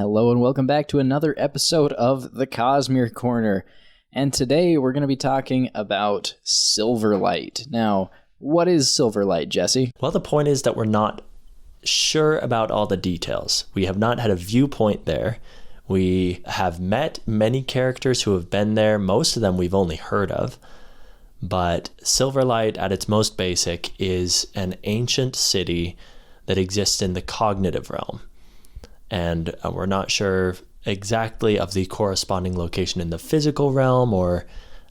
Hello and welcome back to another episode of the Cosmere Corner. And today we're going to be talking about Silverlight. Now, what is Silverlight, Jesse? Well, the point is that we're not sure about all the details. We have not had a viewpoint there. We have met many characters who have been there. Most of them we've only heard of. But Silverlight, at its most basic, is an ancient city that exists in the cognitive realm. And we're not sure exactly of the corresponding location in the physical realm or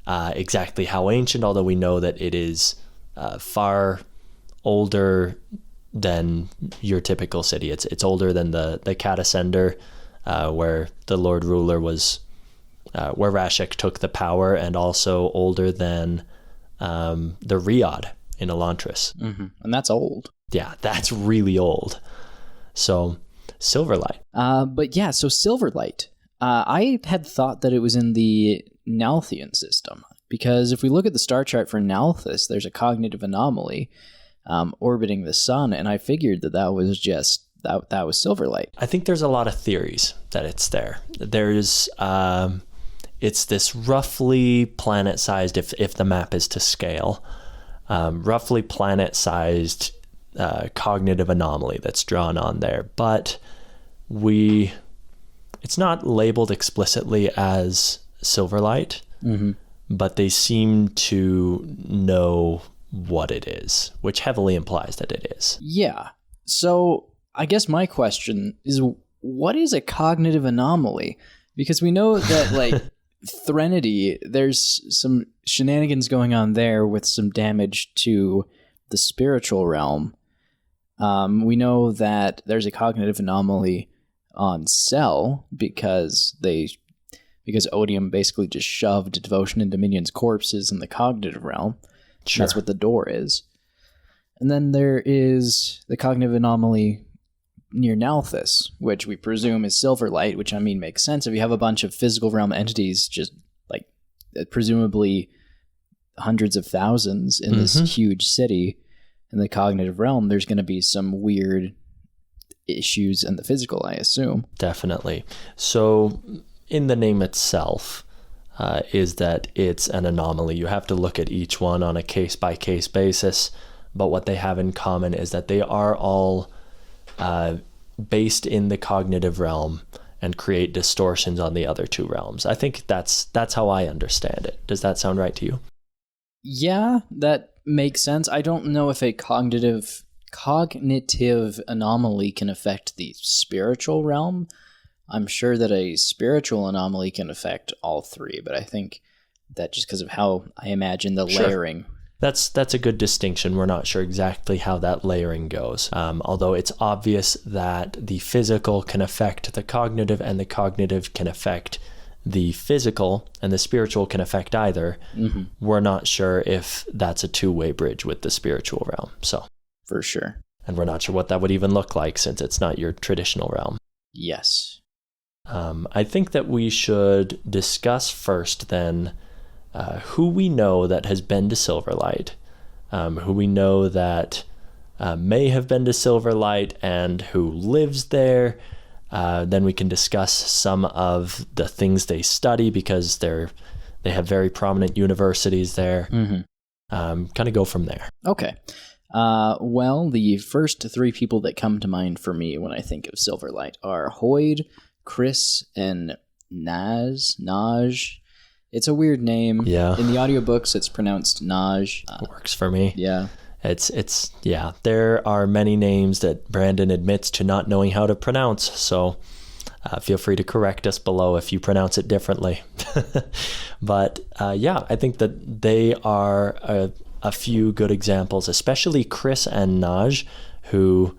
exactly how ancient, although we know that it is far older than your typical city. It's older than the Catacender, where the Lord Ruler was, where Rashek took the power, and also older than the Riad in Elantris. Mm-hmm. And that's old. Yeah, that's really old. So Silverlight. So Silverlight. I had thought that it was in the Nalthian system, because if we look at the star chart for Nalthis, there's a cognitive anomaly orbiting the sun, and I figured that was just that was Silverlight. I think there's a lot of theories that it's there. There's it's this roughly planet-sized, if the map is to scale, roughly planet-sized cognitive anomaly that's drawn on there, but it's not labeled explicitly as Silverlight, but they seem to know what it is, which heavily implies that it is. Yeah. So I guess my question is, what is a cognitive anomaly? Because we know that, like, Threnody, there's some shenanigans going on there with some damage to the spiritual realm. We know that there's a cognitive anomaly on Cell because Odium basically just shoved Devotion and Dominion's corpses in the cognitive realm. Sure. That's what the door is. And then there is the cognitive anomaly near Nalthis, which we presume is Silverlight, which, I mean, makes sense. If you have a bunch of physical realm entities, just like presumably hundreds of thousands in this huge city in the cognitive realm, there's going to be some weird issues in the physical, I assume. Definitely. So in the name itself is that it's an anomaly. You have to look at each one on a case-by-case basis, but what they have in common is that they are all based in the cognitive realm and create distortions on the other two realms. I think that's how I understand it. Does that sound right to you? Yeah, that makes sense. I don't know if a cognitive anomaly can affect the spiritual realm. I'm sure that a spiritual anomaly can affect all three, but I think that just because of how I imagine the layering. That's a good distinction. We're not sure exactly how that layering goes. Although it's obvious that the physical can affect the cognitive, and the cognitive can affect the physical, and the spiritual can affect either. We're not sure if that's a two-way bridge with the spiritual realm. So for sure. And we're not sure what that would even look like, since it's not your traditional realm. Yes. I think that we should discuss first then who we know that has been to Silverlight, who we know that may have been to Silverlight, and who lives there. Then we can discuss some of the things they study, because they have very prominent universities there. Kind of go from there. Okay. Well, the first three people that come to mind for me when I think of Silverlight are Hoyd, Chris, and Naj. It's a weird name. Yeah. In the audiobooks, it's pronounced Naj. Works for me. Yeah. Yeah. There are many names that Brandon admits to not knowing how to pronounce, so feel free to correct us below if you pronounce it differently. But I think that they are a few good examples, especially Chris and Naj, who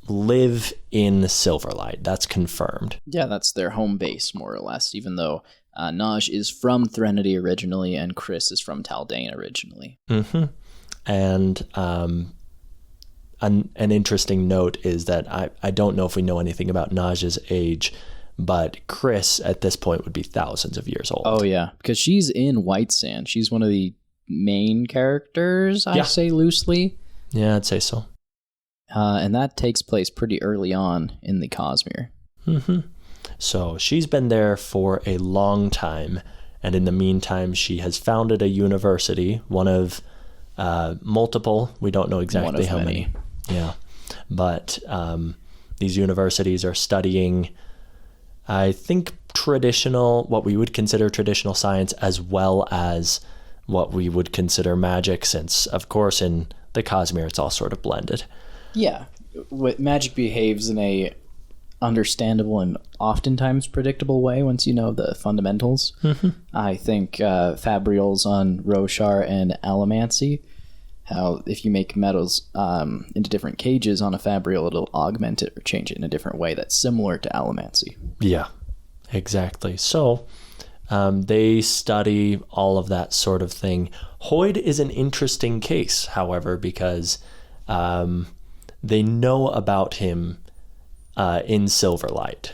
live in Silverlight. That's confirmed. Yeah, that's their home base, more or less, even though Naj is from Threnody originally, and Chris is from Taldane originally. And an interesting note is that I don't know if we know anything about Naj's age, but Chris at this point would be thousands of years old. Oh, yeah, because she's in White Sand. She's one of the main characters, I say loosely. Yeah, I'd say so. And that takes place pretty early on in the Cosmere. So she's been there for a long time, and in the meantime, she has founded a university, one of multiple. We don't know exactly how many. Yeah, but these universities are studying, I think, what we would consider traditional science, as well as what we would consider magic, since, of course, in the Cosmere, it's all sort of blended. Yeah, magic behaves in a understandable and oftentimes predictable way once you know the fundamentals. I think Fabrials on Roshar and Allomancy, how if you make metals into different cages on a Fabrial, it'll augment it or change it in a different way that's similar to Allomancy. Yeah, exactly. So they study all of that sort of thing. Hoyd is an interesting case, however, because they know about him in Silverlight.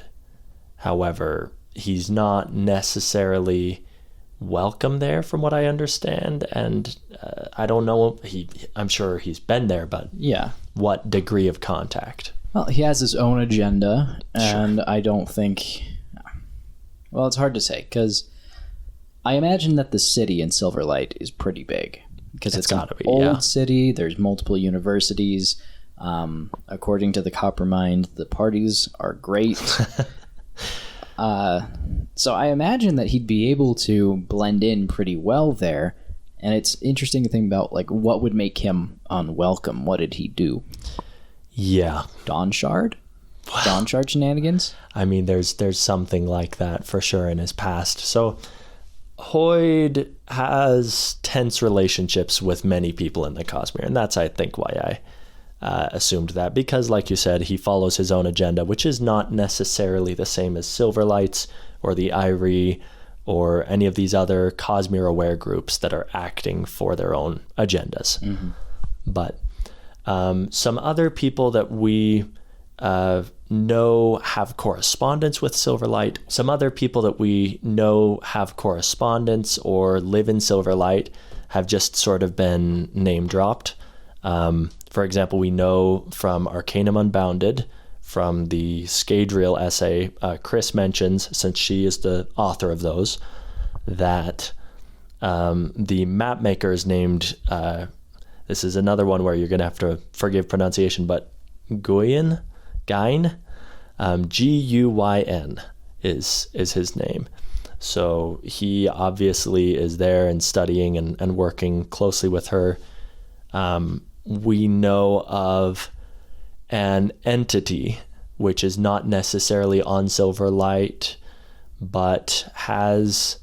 However, he's not necessarily welcome there, from what I understand, and I don't know. I'm sure he's been there, but yeah, what degree of contact? Well, he has his own agenda, and I don't think. Well, it's hard to say because I imagine that the city in Silverlight is pretty big because it's an old city. There's multiple universities. According to the Coppermind, the parties are great. So I imagine that he'd be able to blend in pretty well there. And it's interesting to think about, like, what would make him unwelcome? What did he do? Yeah. Dawn Shard? Wow. Dawn Shard shenanigans? I mean, there's something like that for sure in his past. So Hoyd has tense relationships with many people in the Cosmere, and that's, I think, why I assumed that, because, like you said, he follows his own agenda, which is not necessarily the same as Silverlight's or the Irie or any of these other Cosmere-aware groups that are acting for their own agendas. But some other people that we know have correspondence with Silverlight, some other people that we know have correspondence or live in Silverlight have just sort of been name-dropped. For example, we know from Arcanum Unbounded, from the Scadrian essay, Chris mentions, since she is the author of those, that the map maker is named, this is another one where you're going to have to forgive pronunciation, but Guyn, Guyn is his name. So he obviously is there and studying and working closely with her. We know of an entity which is not necessarily on Silverlight, but has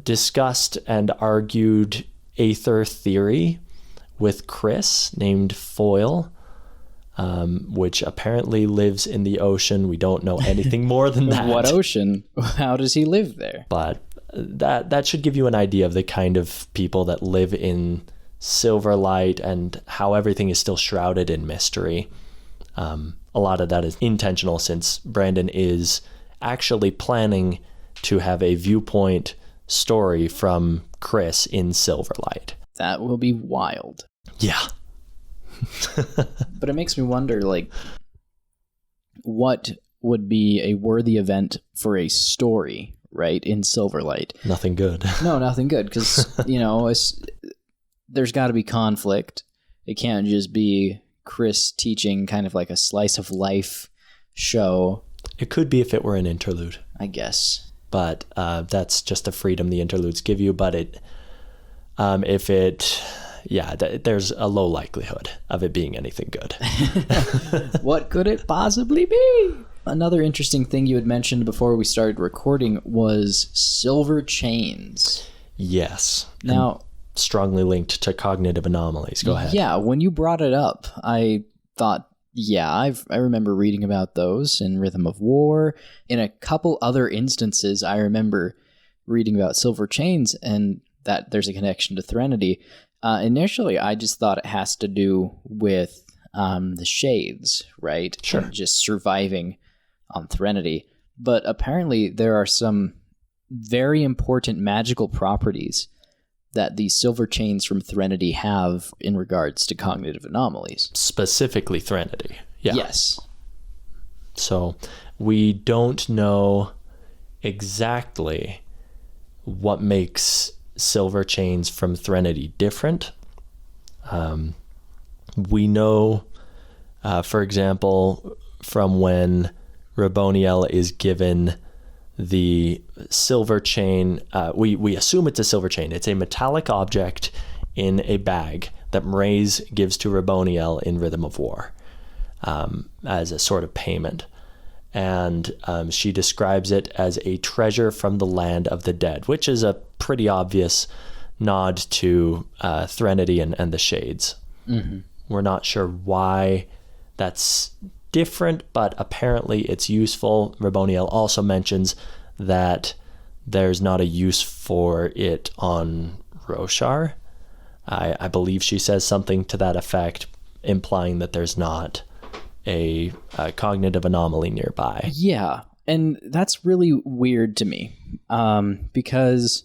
discussed and argued Aether theory with Chris, named Foil, which apparently lives in the ocean. We don't know anything more than that. What ocean? How does he live there? But that should give you an idea of the kind of people that live in Silverlight and how everything is still shrouded in mystery. A lot of that is intentional, since Brandon is actually planning to have a viewpoint story from Chris in Silverlight. That will be wild. Yeah. But it makes me wonder, like, what would be a worthy event for a story, right, in Silverlight? Nothing good. No, nothing good, because, there's got to be conflict. It can't just be Chris teaching kind of like a slice of life show. It could be if it were an interlude, I guess. But that's just the freedom the interludes give you. But there's a low likelihood of it being anything good. What could it possibly be? Another interesting thing you had mentioned before we started recording was silver chains. Yes. Now, strongly linked to cognitive anomalies. Go ahead. Yeah, when you brought it up, I thought, I remember reading about those in Rhythm of War. In a couple other instances, I remember reading about silver chains and that there's a connection to Threnody. Initially, I just thought it has to do with the shades, right? Sure. And just surviving on Threnody. But apparently there are some very important magical properties that the silver chains from Threnody have in regards to cognitive anomalies. Specifically Threnody. Yeah. Yes. So we don't know exactly what makes silver chains from Threnody different. We know, for example, from when Raboniel is given the silver chain, we assume it's a silver chain. It's a metallic object in a bag that Mraize gives to Raboniel in Rhythm of War as a sort of payment. And she describes it as a treasure from the land of the dead, which is a pretty obvious nod to Threnody and the Shades. Mm-hmm. We're not sure why that's different, but apparently it's useful. Raboniel also mentions that there's not a use for it on Roshar. I believe she says something to that effect, implying that there's not a cognitive anomaly nearby. Yeah, and that's really weird to me, because,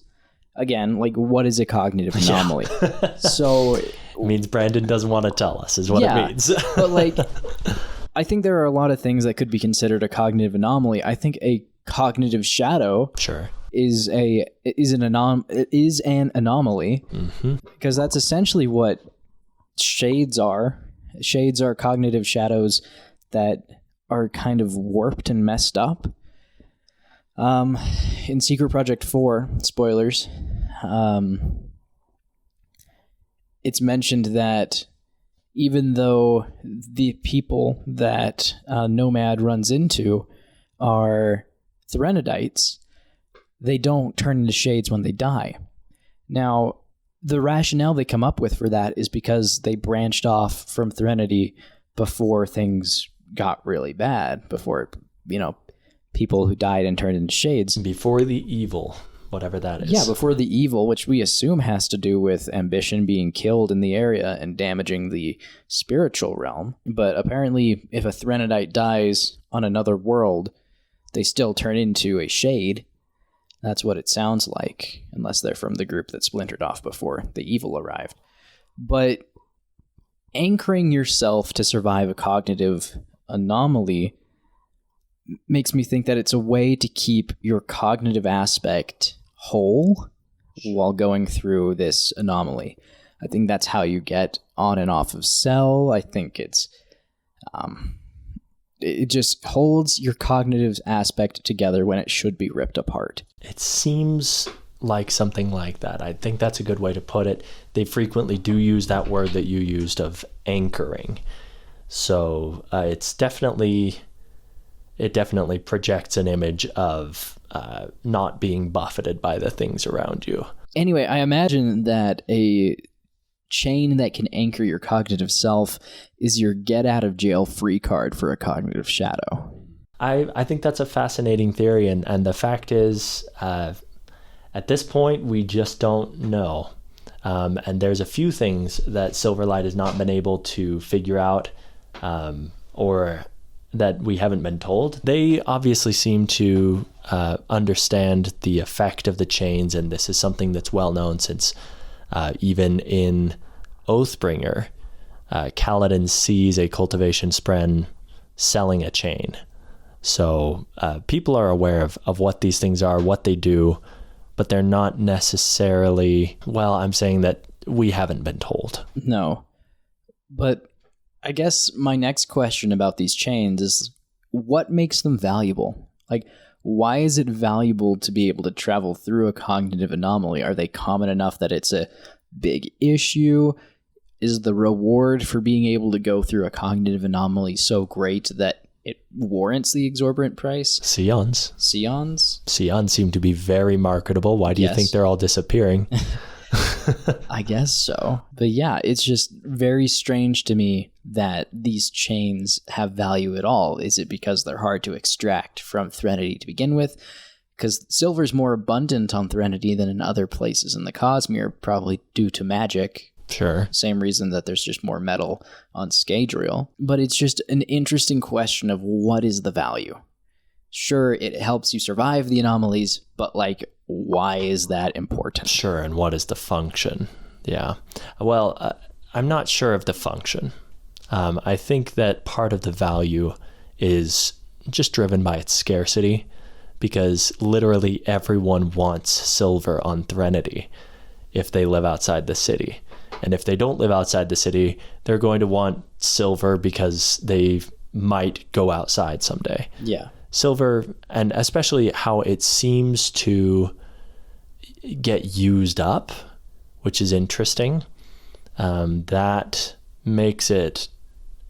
again, like, what is a cognitive anomaly? Yeah. So it means Brandon doesn't want to tell us, is what it means. But, like, I think there are a lot of things that could be considered a cognitive anomaly. I think a cognitive shadow is an anomaly, because that's essentially what shades are. Shades are cognitive shadows that are kind of warped and messed up. In Secret Project 4, spoilers, it's mentioned that even though the people that Nomad runs into are Threnodites, they don't turn into shades when they die. Now, the rationale they come up with for that is because they branched off from Threnody before things got really bad, before, people who died and turned into shades. Before the evil, whatever that is. Yeah, before the evil, which we assume has to do with Ambition being killed in the area and damaging the spiritual realm. But apparently, if a Threnodite dies on another world, they still turn into a shade. That's what it sounds like, unless they're from the group that splintered off before the evil arrived. But anchoring yourself to survive a cognitive anomaly makes me think that it's a way to keep your cognitive aspect whole while going through this anomaly. I think that's how you get on and off of cell. I think it just holds your cognitive aspect together when it should be ripped apart. It seems like something like that. I think that's a good way to put it. They frequently do use that word that you used of anchoring. So it definitely projects an image of not being buffeted by the things around you. Anyway, I imagine that a chain that can anchor your cognitive self is your get out of jail free card for a cognitive shadow. I think that's a fascinating theory, and the fact is, at this point, we just don't know. And there's a few things that Silverlight has not been able to figure out, or that we haven't been told. They obviously seem to understand the effect of the chains, and this is something that's well known since even in Oathbringer, Kaladin sees a cultivation spren selling a chain. So people are aware of what these things are, what they do, but they're not necessarily, I'm saying that we haven't been told. No. But I guess my next question about these chains is, what makes them valuable? Like, why is it valuable to be able to travel through a cognitive anomaly? Are they common enough that it's a big issue? Is the reward for being able to go through a cognitive anomaly so great that it warrants the exorbitant price? Scions. Scions seem to be very marketable. Why do you think they're all disappearing? I guess so. But yeah, it's just very strange to me that these chains have value at all. Is it because they're hard to extract from Threnody to begin with? Because silver's more abundant on Threnody than in other places in the Cosmere, probably due to magic. Sure. Same reason that there's just more metal on Scadrian. But it's just an interesting question of what is the value? Sure, it helps you survive the anomalies, but why is that important? Sure, and what is the function? Yeah. Well, I'm not sure of the function. I think that part of the value is just driven by its scarcity, because literally everyone wants silver on Threnody if they live outside the city. And if they don't live outside the city, they're going to want silver because they might go outside someday. Yeah. Silver, and especially how it seems to get used up, which is interesting, that makes it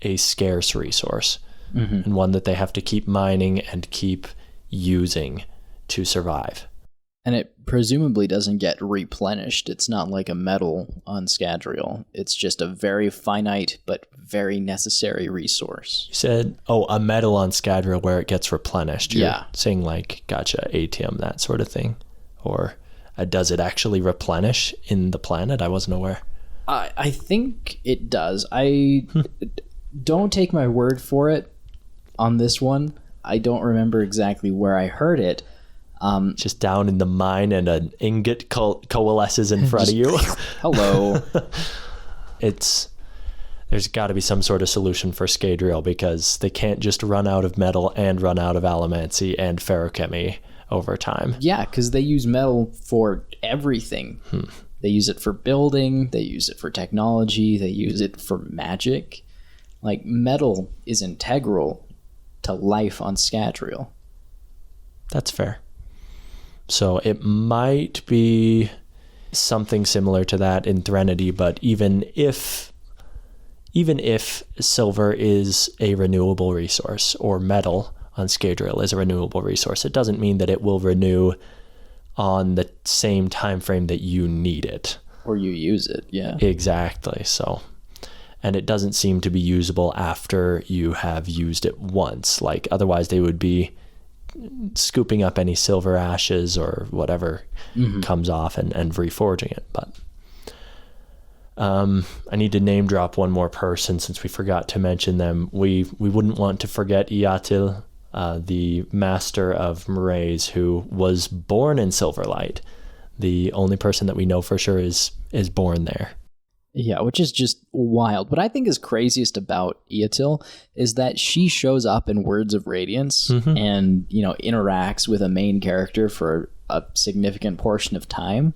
a scarce resource, and one that they have to keep mining and keep using to survive. And it presumably doesn't get replenished. It's not like a metal on Scadrial. It's just a very finite but very necessary resource. You said, a metal on Scadrial where it gets replenished. You're saying like, gotcha, atium, that sort of thing. Or does it actually replenish in the planet? I wasn't aware. I think it does. I don't take my word for it on this one. I don't remember exactly where I heard it. Just down in the mine and an ingot coalesces in front of you. Hello. There's got to be some sort of solution for Scadrial, because they can't just run out of metal and run out of allomancy and ferrochemy over time. Yeah, because they use metal for everything. They use it for building, they use it for technology, they use it for magic. Like, metal is integral to life on Scadrial. That's fair. So it might be something similar to that in Threnody, but even if silver is a renewable resource, or metal on Scadrial is a renewable resource, it doesn't mean that it will renew on the same time frame that you need it. Or you use it, yeah. Exactly. So, and it doesn't seem to be usable after you have used it once. Like, otherwise they would be scooping up any silver ashes or whatever comes off and reforging it. But I need to name drop one more person since we forgot to mention them. We wouldn't want to forget Iatil, the master of Mraze, who was born in Silverlight. The only person that we know for sure is born there. Yeah, which is just wild. What I think is craziest about Iatil is that she shows up in Words of Radiance and, interacts with a main character for a significant portion of time.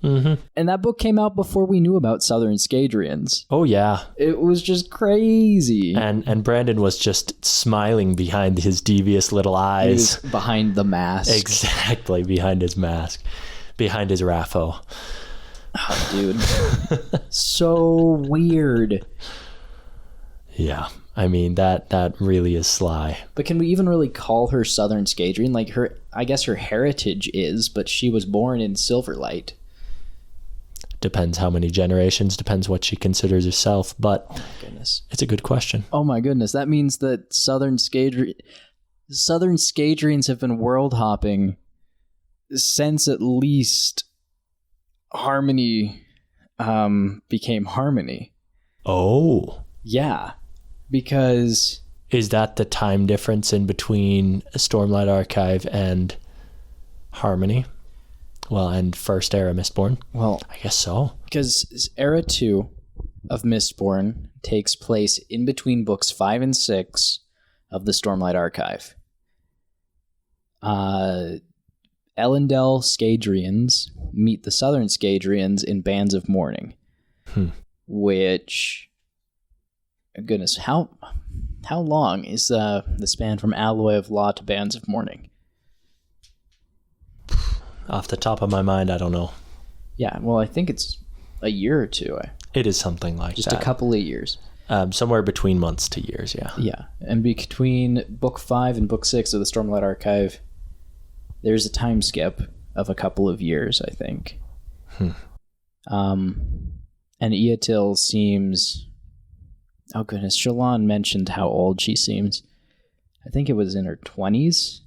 And that book came out before we knew about Southern Scadrians. Oh, yeah. It was just crazy. And Brandon was just smiling behind his devious little eyes. He was behind the mask. Exactly, behind his mask. Behind his raffo. Oh, dude. So weird. Yeah. I mean, that really is sly. But can we even really call her Southern Scadrian? Like, I guess her heritage is, but she was born in Silverlight. Depends how many generations, depends what she considers herself, but oh my goodness, it's a good question. Oh my goodness. That means that Southern Scadrians have been world hopping since at least Harmony became Harmony. Oh. Yeah, because... Is that the time difference in between Stormlight Archive and Harmony? Well, and First Era Mistborn? Well, I guess so. Because Era 2 of Mistborn takes place in between books 5 and 6 of the Stormlight Archive. Elendel Scadrians meet the Southern Scadrians in Bands of Mourning, which, goodness, how long is the span from Alloy of Law to Bands of Mourning? Off the top of my mind, I don't know. Yeah, well, I think it's a year or two. It is something like just that. Just a couple of years. Somewhere between months to years, yeah. Yeah, and between Book 5 and Book 6 of the Stormlight Archive, there's a time skip of a couple of years, I think. And Iatil seems... Oh, goodness. Shallan mentioned how old she seems. I think it was in her 20s.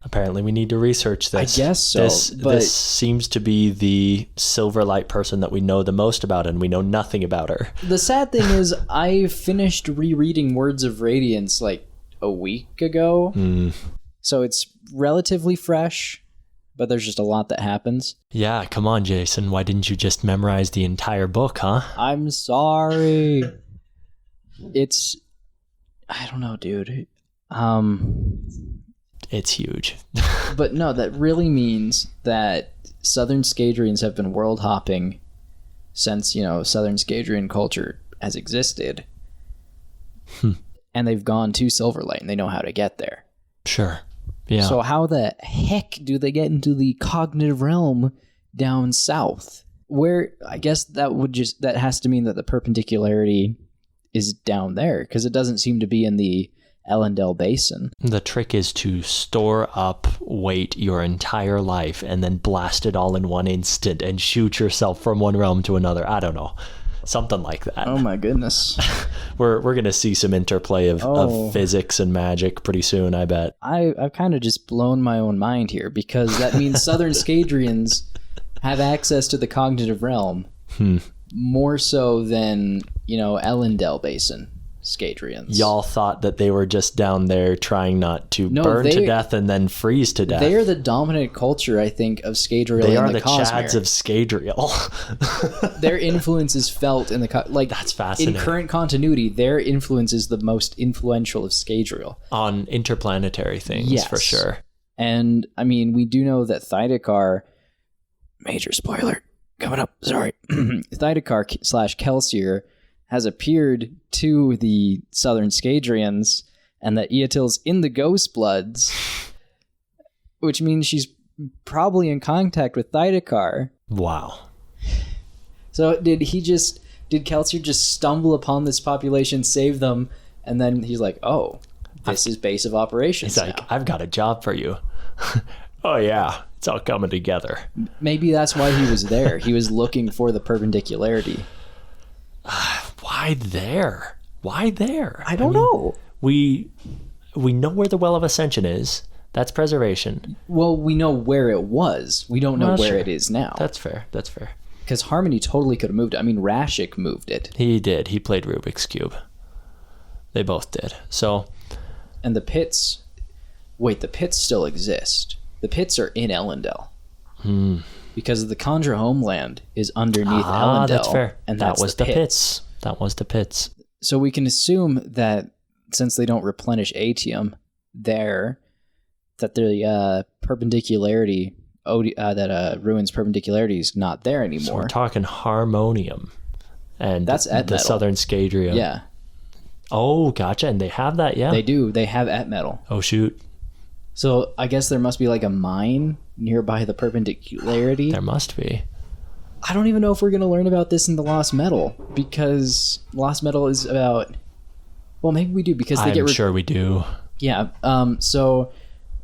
Apparently we need to research this. I guess so. This seems to be the Silverlight person that we know the most about, and we know nothing about her. The sad thing is, I finished rereading Words of Radiance like a week ago. So it's relatively fresh, but there's just a lot that happens. Yeah, come on, Jason. Why didn't you just memorize the entire book, huh? I'm sorry. I don't know, dude. It's huge. But no, that really means that Southern Scadrians have been world hopping since, Southern Scadrian culture has existed. And they've gone to Silverlight and they know how to get there. Sure. Yeah. So how the heck do they get into the cognitive realm down south? Where, I guess that has to mean that the perpendicularity is down there, because it doesn't seem to be in the Elendel Basin. The trick is to store up weight your entire life and then blast it all in one instant and shoot yourself from one realm to another. I don't know. Something like that. Oh my goodness. We're going to see some interplay of physics and magic pretty soon, I bet. I've kind of just blown my own mind here, because that means Southern Scadrians have access to the cognitive realm more so than, Elendel Basin Scadrians. Y'all thought that they were just down there trying not to burn to death and then freeze to death. They are the dominant culture, I think, of Scadrial. They are the Cosmere. Chads of Scadrial. Their influence is felt in the that's fascinating. In current continuity, their influence is the most influential of Scadrial on interplanetary things. Yes. For sure. And I mean, we do know that Thydekar, major spoiler coming up, sorry, Thydekar/Kelsier has appeared to the Southern Scadrians, and that Eotil's in the Ghost Bloods, which means she's probably in contact with Thydekar. Wow. So did Kelsier just stumble upon this population, save them, and then he's like, oh, this is base of operations. He's like, I've got a job for you. Oh yeah, it's all coming together. Maybe that's why he was there. He was looking for the perpendicularity. Why there? I don't know. We know where the Well of Ascension is. That's preservation. Well, we know where it was. We don't know where it is now. That's fair. Because Harmony totally could have moved it. I mean, Rashik moved it. He did. He played Rubik's Cube. They both did. So, and the pits... Wait, the pits still exist. The pits are in Elendel. Because the Khandra homeland is underneath Elendel. That's fair. And that was the pits. That was the pits. So we can assume that since they don't replenish Atium there, that the perpendicularity, Ruin's perpendicularity is not there anymore. So we're talking Harmonium. And that's at the metal. Southern Scadrian. Yeah. Oh, gotcha. And they have that, yeah? They do. They have at metal. Oh, shoot. So I guess there must be like a mine nearby the perpendicularity. There must be. I don't even know if we're going to learn about this in the Lost Metal, because Lost Metal is about... Well, maybe we do, because I'm sure we do. Yeah. So,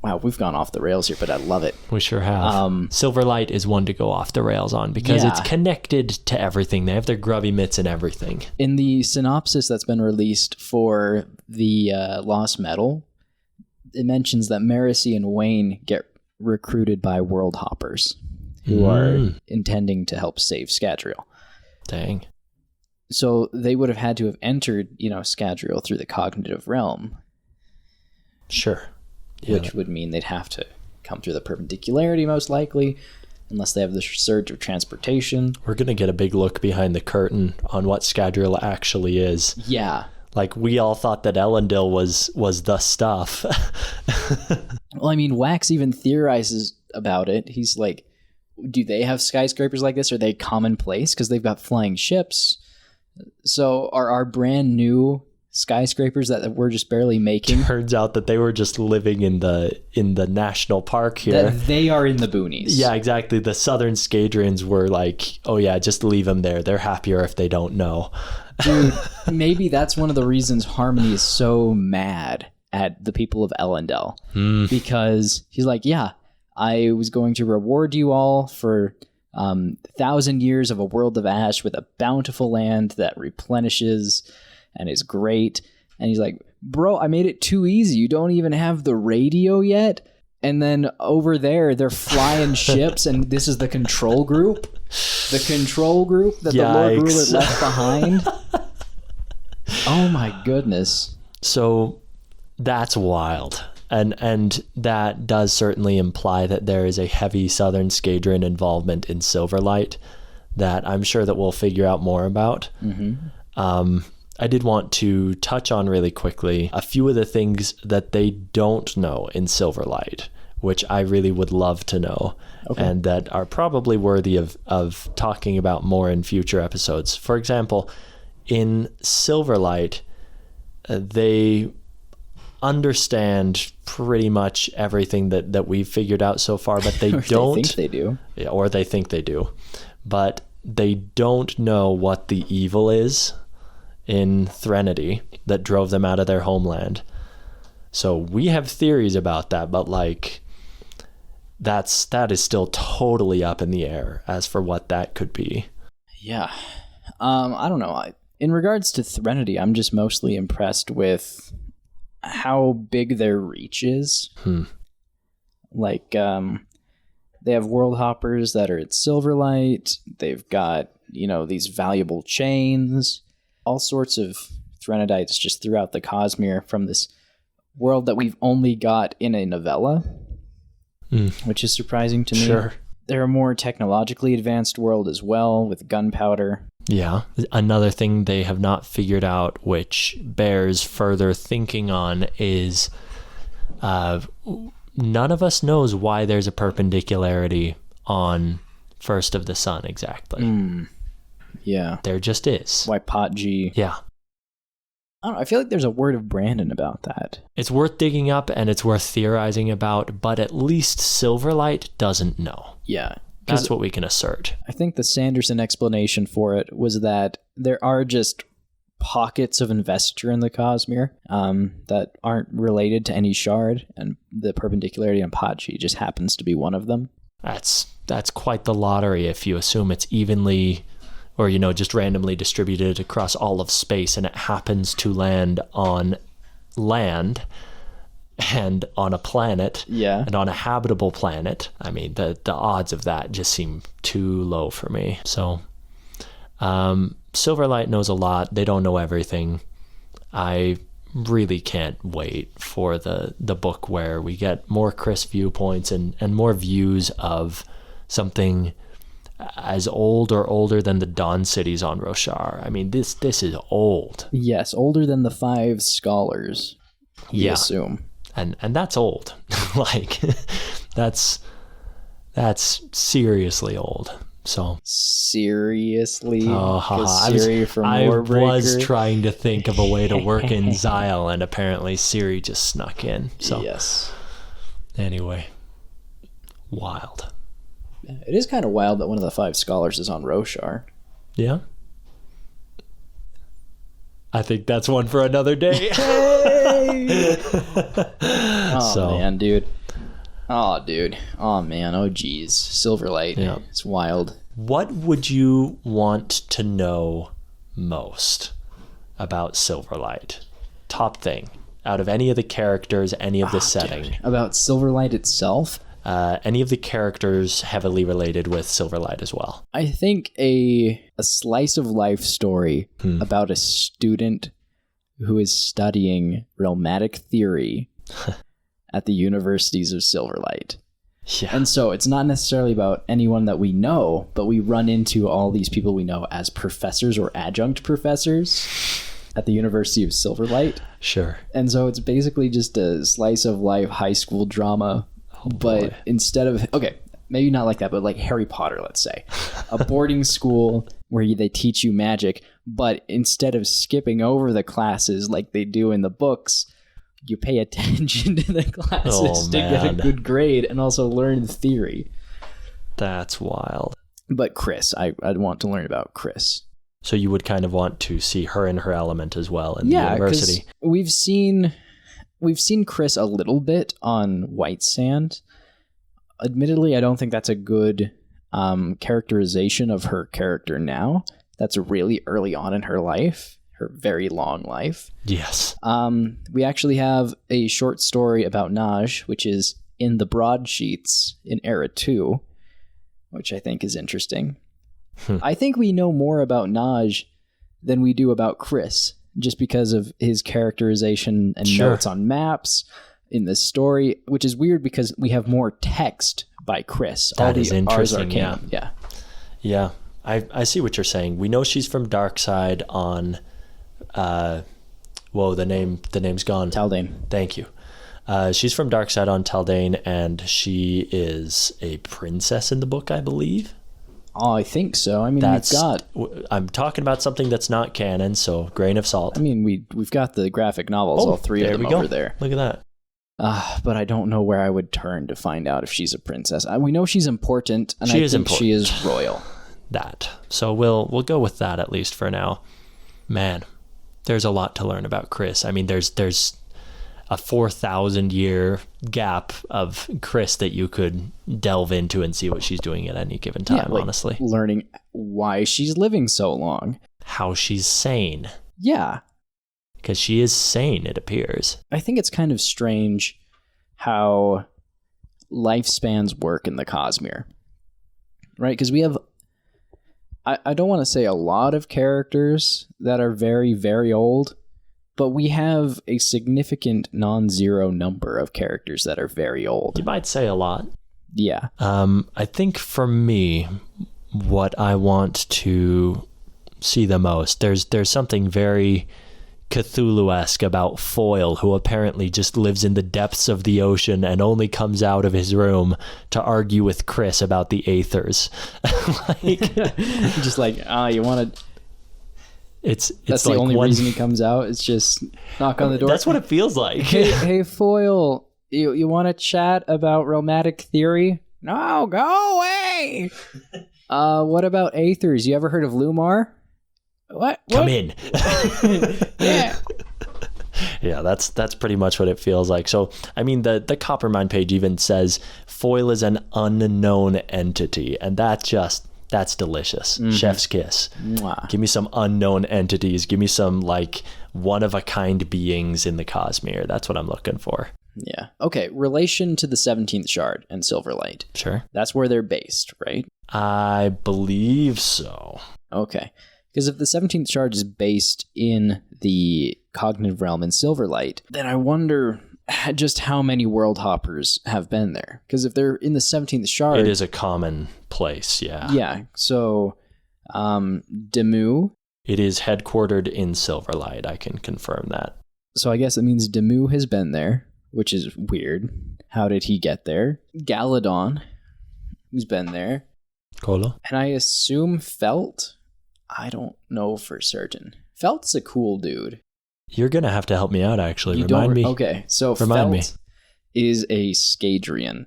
wow, we've gone off the rails here, but I love it. We sure have. Silverlight is one to go off the rails on, because it's connected to everything. They have their grubby mitts and everything. In the synopsis that's been released for the Lost Metal, it mentions that Marisi and Wayne get recruited by Worldhoppers who are intending to help save Scadrial. Dang. So they would have had to have entered, Scadrial through the cognitive realm. Sure. Yeah. Which would mean they'd have to come through the perpendicularity, most likely, unless they have the surge of transportation. We're going to get a big look behind the curtain on what Scadrial actually is. Yeah. Like, we all thought that Elendil was the stuff. Well, I mean, Wax even theorizes about it. He's like, do they have skyscrapers like this? Are they commonplace? Because they've got flying ships. So are our brand new skyscrapers that we're just barely making? Turns out that they were just living in the national park here. That they are in the boonies. Yeah, exactly. The Southern Scadrians were like, oh yeah, just leave them there. They're happier if they don't know. Dude, maybe that's one of the reasons Harmony is so mad at the people of Elendel. Because he's like, yeah, I was going to reward you all for 1,000 years of a world of ash with a bountiful land that replenishes and is great. And he's like, bro, I made it too easy. You don't even have the radio yet. And then over there, they're flying ships, and this is the control group. The control group that the Lord Ruler left behind. Oh my goodness. So that's wild. And that does certainly imply that there is a heavy Southern Scadrian involvement in Silverlight that I'm sure that we'll figure out more about. I did want to touch on really quickly a few of the things that they don't know in Silverlight, which I really would love to know, and that are probably worthy of talking about more in future episodes. For example, in Silverlight, they understand pretty much everything that we've figured out so far, but they don't. They think they do. Yeah, or they think they do. But they don't know what the evil is in Threnody that drove them out of their homeland. So we have theories about that, but like that is still totally up in the air as for what that could be. Yeah. I don't know. In regards to Threnody, I'm just mostly impressed with how big their reach is. Like, they have Worldhoppers that are at Silverlight. They've got, these valuable chains, all sorts of Threnodites just throughout the Cosmere from this world that we've only got in a novella, which is surprising to me. Sure. They're a more technologically advanced world as well, with gunpowder. Yeah. Another thing they have not figured out, which bears further thinking on, is none of us knows why there's a perpendicularity on First of the Sun exactly. Yeah. There just is. Why Pot G? Yeah. I don't know. I feel like there's a word of Brandon about that. It's worth digging up and it's worth theorizing about, but at least Silverlight doesn't know. Yeah. That's what we can assert. I think the Sanderson explanation for it was that there are just pockets of investiture in the Cosmere that aren't related to any shard, and the perpendicularity on Pot G just happens to be one of them. That's quite the lottery if you assume it's evenly or, just randomly distributed across all of space, and it happens to land on land and on a planet, and on a habitable planet. I mean, the odds of that just seem too low for me. So Silverlight knows a lot. They don't know everything. I really can't wait for the book where we get more Chris viewpoints and more views of something as old or older than the Dawn cities on Roshar. I mean, this is old. Yes, older than the 5 scholars, we assume. And that's old. Like, that's seriously old. So seriously, I was trying to think of a way to work in Xyle, and apparently Siri just snuck in. So yes. Anyway, wild. It is kind of wild that one of the 5 scholars is on Roshar. Yeah. I think that's one for another day. Man, dude. Oh, dude. Oh, man. Oh, geez. Silverlight. Yeah. It's wild. What would you want to know most about Silverlight? Top thing. Out of any of the characters, any of the setting. Dude. About Silverlight itself? Any of the characters heavily related with Silverlight as well. I think a slice of life story about a student who is studying realmatic theory at the universities of Silverlight. Yeah. And so it's not necessarily about anyone that we know, but we run into all these people we know as professors or adjunct professors at the University of Silverlight. Sure. And so it's basically just a slice of life high school drama. But instead of, maybe not like that, but like Harry Potter, let's say. A boarding school where they teach you magic, but instead of skipping over the classes like they do in the books, you pay attention to the classes to get a good grade and also learn theory. That's wild. But Chris, I'd want to learn about Chris. So you would kind of want to see her in her element as well in the university. We've seen Chris a little bit on White Sand. Admittedly, I don't think that's a good characterization of her character now. That's really early on in her life, her very long life. Yes. We actually have a short story about Naj, which is in the broadsheets in Era 2, which I think is interesting. I think we know more about Naj than we do about Chris, just because of his characterization and notes on maps in this story, which is weird because we have more text by Chris. That is interesting. Yeah. I see what you're saying. We know she's from Darkside on Whoa, the name's gone. Taldane. Thank you. She's from Darkside on Taldane, and she is a princess in the book, I believe. Oh, I think so. I mean, I'm talking about something that's not canon, so grain of salt. I mean, we've got the graphic novels, all three of them over there. Look at that. But I don't know where I would turn to find out if she's a princess. We know she's important, and she is royal. That. So we'll go with that at least for now. Man, there's a lot to learn about Chris. I mean, there's a 4,000 year gap of Chris that you could delve into and see what she's doing at any given time, honestly. Learning why she's living so long. How she's sane. Yeah. Because she is sane, it appears. I think it's kind of strange how lifespans work in the Cosmere. Right? Because we have, I don't want to say a lot of characters that are very, very old, but we have a significant non-zero number of characters that are very old. You might say a lot. Yeah. I think for me, what I want to see the most, there's something very Cthulhu-esque about Foyle, who apparently just lives in the depths of the ocean and only comes out of his room to argue with Chris about the Aethers. Just like, you want to... That's the like only reason he comes out. It's just knock on the door. That's what it feels like. Hey, Foyle, you want to chat about romantic theory? No, go away. What about Aethers? You ever heard of Lumar? What? Come in. Yeah. Yeah, that's pretty much what it feels like. So, I mean, the Coppermine page even says Foyle is an unknown entity, and that's delicious. Mm-hmm. Chef's kiss. Mwah. Give me some unknown entities. Give me some like one-of-a-kind beings in the Cosmere. That's what I'm looking for. Yeah. Okay. Relation to the 17th Shard and Silverlight. Sure. That's where they're based, right? I believe so. Okay. Because if the 17th Shard is based in the cognitive realm in Silverlight, then I wonder just how many Worldhoppers have been there. Because if they're in the 17th Shard... It is a common place, yeah. Yeah, so Demu... It is headquartered in Silverlight, I can confirm that. So I guess it means Demu has been there, which is weird. How did he get there? Galadon, who's been there. Kolo. And I assume Felt? I don't know for certain. Felt's a cool dude. You're going to have to help me out, actually. Remind me. Okay, so Felt is a Scadrian.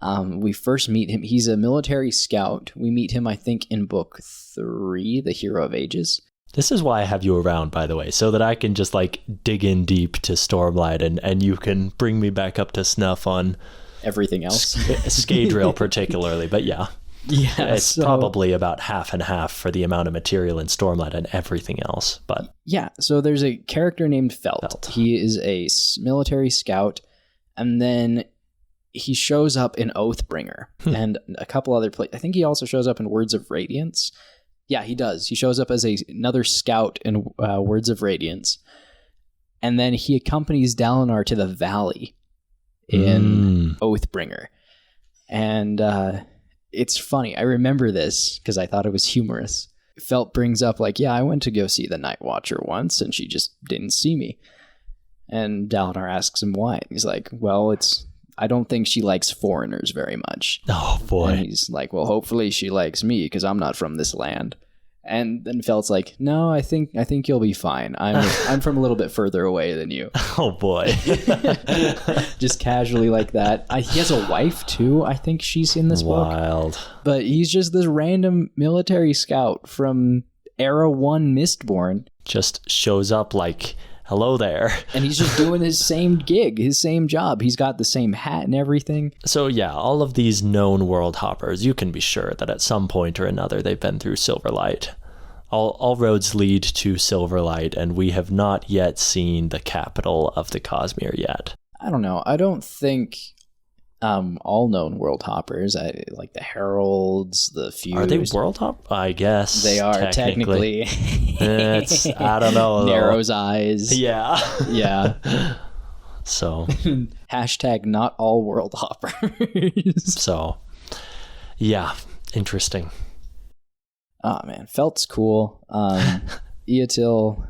We first meet him. He's a military scout. We meet him, I think, in book 3, The Hero of Ages. This is why I have you around, by the way, so that I can just like dig in deep to Stormlight and you can bring me back up to snuff on everything else. Scadrial particularly, but yeah. Yeah, it's probably about half and half for the amount of material in Stormlight and everything else. But yeah, so there's a character named Felt. He is a military scout, and then he shows up in Oathbringer and a couple other places. I think he also shows up in Words of Radiance. Yeah, he does. He shows up as another scout in Words of Radiance, and then he accompanies Dalinar to the Valley in Oathbringer, and it's funny. I remember this because I thought it was humorous. Felt brings up like, yeah, I went to go see the Night Watcher once and she just didn't see me. And Dalinar asks him why. He's like, well, I don't think she likes foreigners very much. Oh, boy. And he's like, well, hopefully she likes me because I'm not from this land. And then Felt's like, no, I think you'll be fine. I'm from a little bit further away than you. Oh, boy. Just casually like that. He has a wife, too. I think she's in this book. Wild. But he's just this random military scout from Era 1 Mistborn. Just shows up like, hello there. And he's just doing his same gig, his same job. He's got the same hat and everything. So yeah, all of these known Worldhoppers, you can be sure that at some point or another they've been through Silverlight. All roads lead to Silverlight, and we have not yet seen the capital of the Cosmere yet. I don't know. I don't think all known Worldhoppers, like the Heralds, the Fused. Are they Worldhop? I guess they are technically. I don't know. Narrow's eyes. Yeah. Yeah. So. Hashtag not all Worldhoppers. So. Yeah. Interesting. Oh man, Felt's cool. Eotil,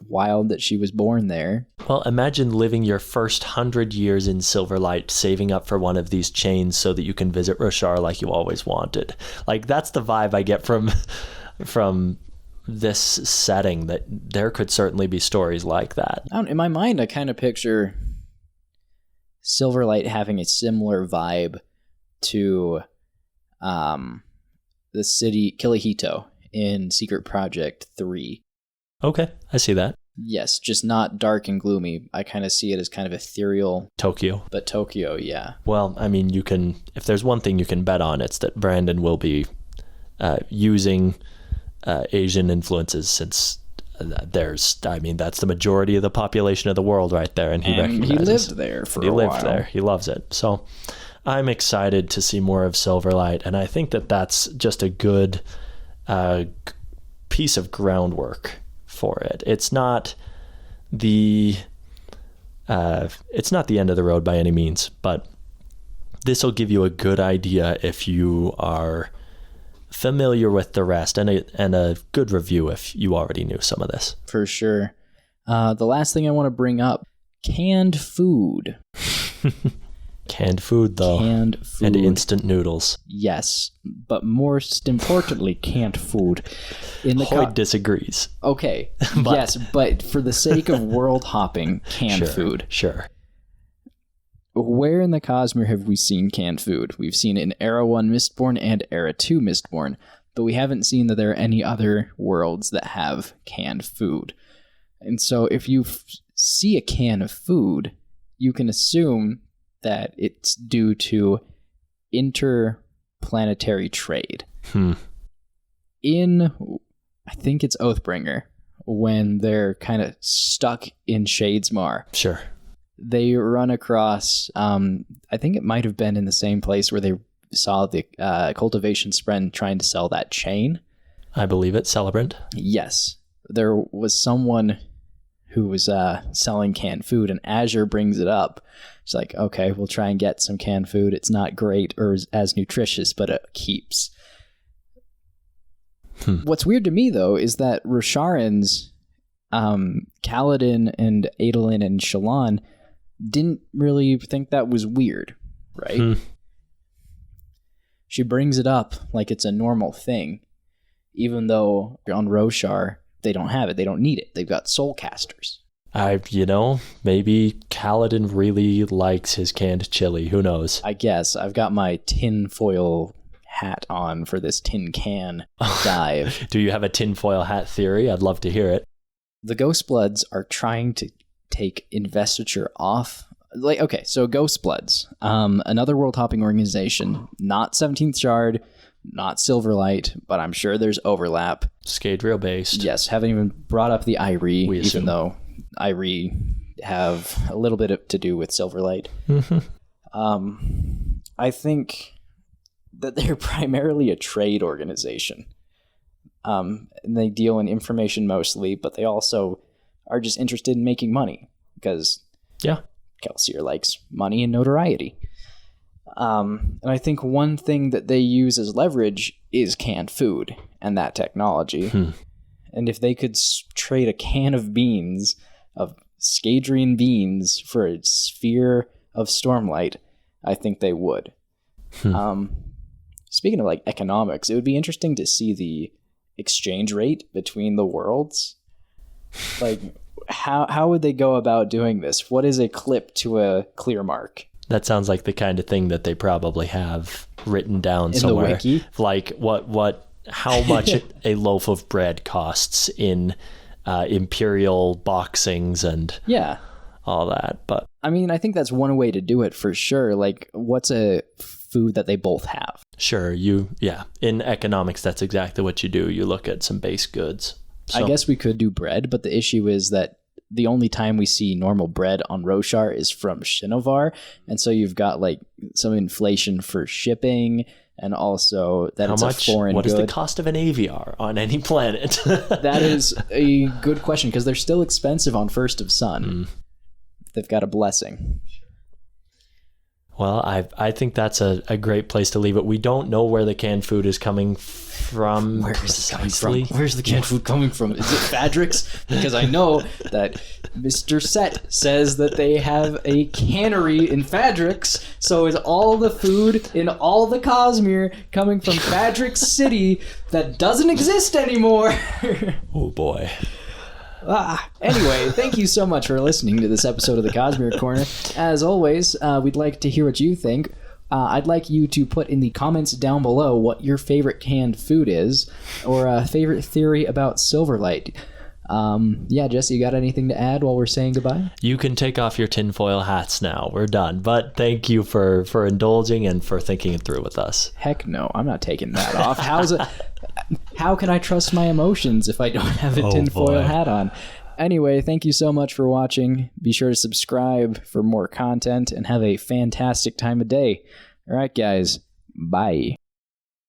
wild that she was born there. Well, imagine living your first 100 years in Silverlight, saving up for one of these chains so that you can visit Roshar like you always wanted. Like, that's the vibe I get from this setting, that there could certainly be stories like that. In my mind, I kind of picture Silverlight having a similar vibe to the city Kilahito in Secret Project 3. Okay, I see that. Yes, just not dark and gloomy. I kind of see it as kind of ethereal. Tokyo. But Tokyo, yeah. Well, I mean, if there's one thing you can bet on, it's that Brandon will be using Asian influences, since that's the majority of the population of the world right there, and he recognizes. He lived there for a while. He lived there. He loves it. So I'm excited to see more of Silverlight, and I think that that's just a good piece of groundwork for it. It's not the end of the road by any means, but this will give you a good idea if you are familiar with the rest, and a good review if you already knew some of this. For sure. The last thing I want to bring up, canned food. Canned food, though. Canned food. And instant noodles. Yes, but most importantly, canned food. Hoyd disagrees. Okay, yes, but for the sake of world hopping, canned food. Sure. Where in the Cosmere have we seen canned food? We've seen it in Era 1 Mistborn and Era 2 Mistborn, but we haven't seen that there are any other worlds that have canned food. And so if you see a can of food, you can assume that it's due to interplanetary trade. In, I think it's Oathbringer, when they're kind of stuck in Shadesmar. Sure. They run across, I think it might have been in the same place where they saw the cultivation spren trying to sell that chain. I believe it's Celebrant. Yes. There was someone who was selling canned food, and Azure brings it up. It's like, okay, we'll try and get some canned food. It's not great or as nutritious, but it keeps. What's weird to me, though, is that Rosharans, Kaladin and Adolin and Shallan didn't really think that was weird, right? She brings it up like it's a normal thing, even though on Roshar, they don't have it. They don't need it. They've got soul casters. Maybe Kaladin really likes his canned chili. Who knows? I guess. I've got my tinfoil hat on for this tin can dive. Do you have a tinfoil hat theory? I'd love to hear it. The Ghostbloods are trying to take investiture off. So Ghostbloods, another world hopping organization, not 17th Shard, not Silverlight, but I'm sure there's overlap. Scadrian based. Yes, haven't even brought up the Irie, even though Irie have a little bit to do with Silverlight. I think that they're primarily a trade organization. And they deal in information mostly, but they also are just interested in making money because Kelsier likes money and notoriety. And I think one thing that they use as leverage is canned food and that technology. And if they could trade a can of beans, of Scadrian beans, for a sphere of Stormlight, I think they would. Speaking of economics, it would be interesting to see the exchange rate between the worlds. How would they go about doing this? What is a clip to a clear mark? That sounds like the kind of thing that they probably have written down somewhere. In the wiki? Like how much a loaf of bread costs in imperial boxings and all that. But I mean, I think that's one way to do it for sure. What's a food that they both have? Sure, in economics, that's exactly what you do. You look at some base goods. So, I guess we could do bread, but the issue is that the only time we see normal bread on Roshar is from Shinovar, and so you've got some inflation for shipping, and also that it's a foreign good. What is the cost of an AVR on any planet? That is a good question, because they're still expensive on First of Sun. They've got a blessing. Well, I think that's a great place to leave it. We don't know where the canned food is coming from. Where is it coming from? Where's the canned food coming from? Is it Fadrix? Because I know that Mr. Set says that they have a cannery in Fadrix, so is all the food in all the Cosmere coming from Fadrix City that doesn't exist anymore? Oh boy. Anyway, thank you so much for listening to this episode of the Cosmere Corner. As always, we'd like to hear what you think. I'd like you to put in the comments down below what your favorite canned food is, or a favorite theory about Silverlight. Jesse, you got anything to add while we're saying goodbye? You can take off your tinfoil hats now. We're done. But thank you for indulging and for thinking it through with us. Heck no, I'm not taking that off. How can I trust my emotions if I don't have a tinfoil hat on? Anyway, thank you so much for watching. Be sure to subscribe for more content and have a fantastic time of day. All right, guys. Bye.